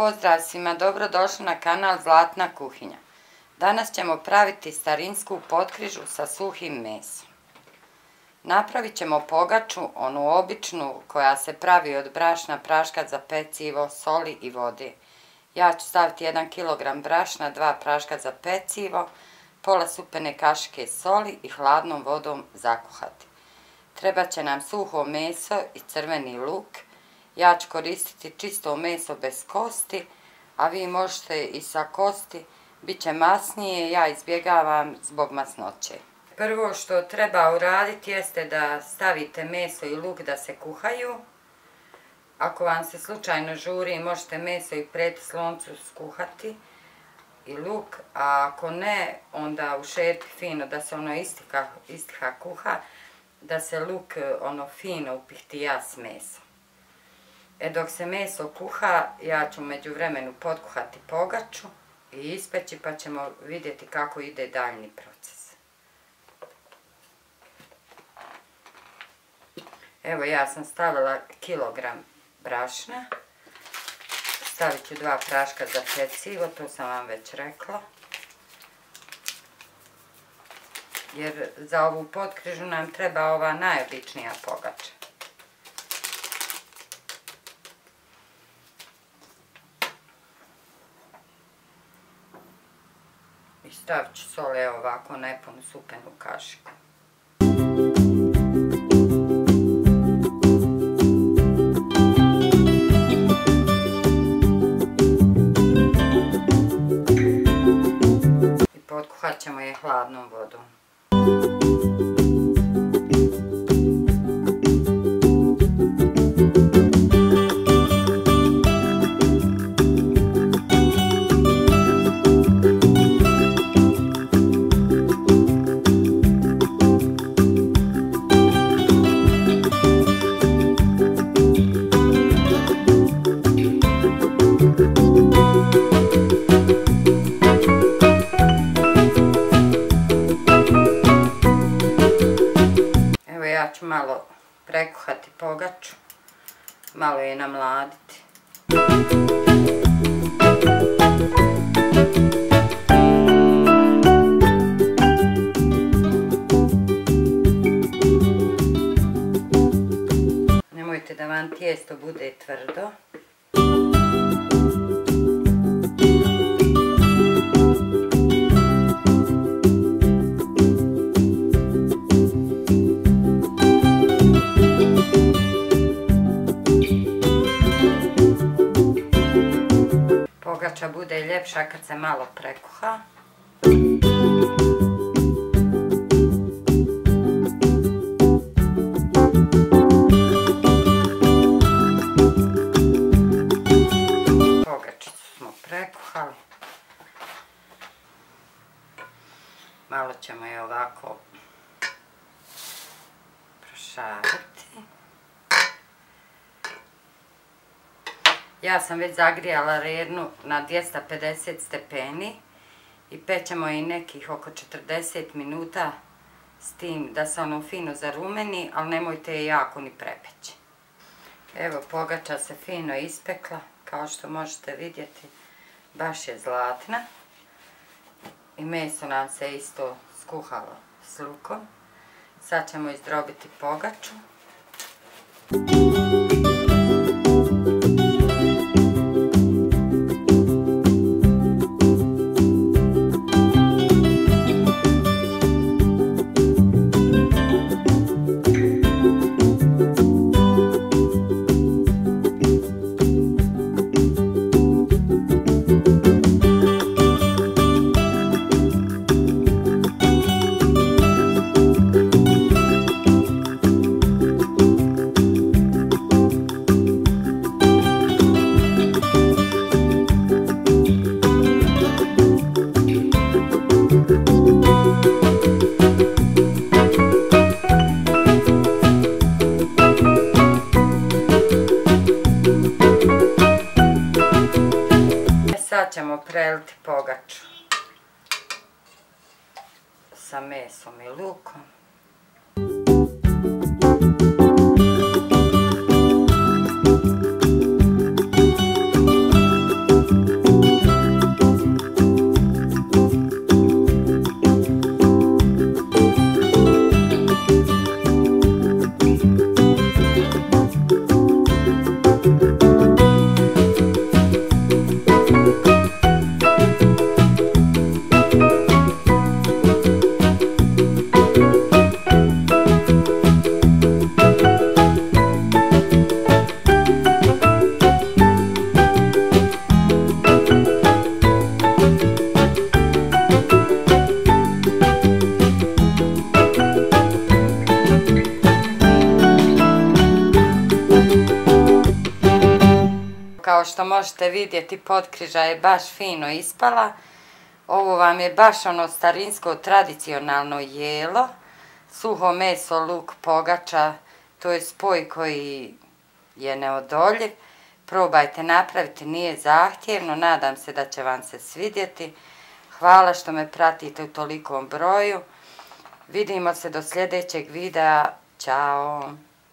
pozdrav svima, dobrodošli na kanal Zlatna kuhinja. Danas ćemo praviti starinsku potkrižu sa suhim mesom. Napravit ćemo pogaču, onu običnu koja se pravi od brašna, praška za pecivo, soli i vode. Ja ću staviti 1 kg brašna, 2 praška za pecivo, pola supene kašike soli i hladnom vodom zakuhati. Treba će nam suho meso i crveni luk. Ja ću koristiti čisto meso bez kosti, a vi možete i sa kosti, bit će masnije, ja izbjegavam zbog masnoće. Prvo što treba uraditi jeste da stavite meso i luk da se kuhaju. Ako vam se slučajno žuri, možete meso i pred sloncu skuhati i luk, a ako ne, onda u šerpi fino da se ono istiha kuha, da se luk ono fino upihtija s mesom. Dok se meso kuha, ja ću među vremenu potkuhati pogaču i ispeći, pa ćemo vidjeti kako ide daljnji proces. Evo, ja sam stavila kilogram brašna. Stavit ću 2 praška za pecivo, to sam vam već rekla. Jer za ovu potkrižu nam treba ova najobičnija pogača. I stavit ću sol, evo ovako, nepunu supenu kašiku. I potkuhat ćemo je hladnom vodom. Ja ću malo prekuhati pogaču, malo je namladiti. Nemojte da vam tijesto bude tvrdo. Pogača bude ljepša kad se malo prekuha. Pogačicu smo prekuhali. Malo ćemo je ovako prošariti. Ja sam već zagrijala rernu na 250 stepeni i pećemo je nekih oko 40 minuta s tim da se ono fino zarumeni, ali nemojte je jako ni prepeći. Evo, pogača se fino ispekla, kao što možete vidjeti, baš je zlatna. I meso nam se isto skuhalo s lukom. Sad ćemo izdrobiti pogaču. Sad ćemo preliti pogaču sa mesom i lukom. Kao što možete vidjeti, potkriža je baš fino ispala. Ovo vam je baš ono starinsko tradicionalno jelo. Suho meso, luk, pogača, to je spoj koji je neodoljiv. Probajte napraviti, nije zahtjevno, nadam se da će vam se svidjeti. Hvala što me pratite u tolikom broju. Vidimo se do sljedećeg videa. Ćao!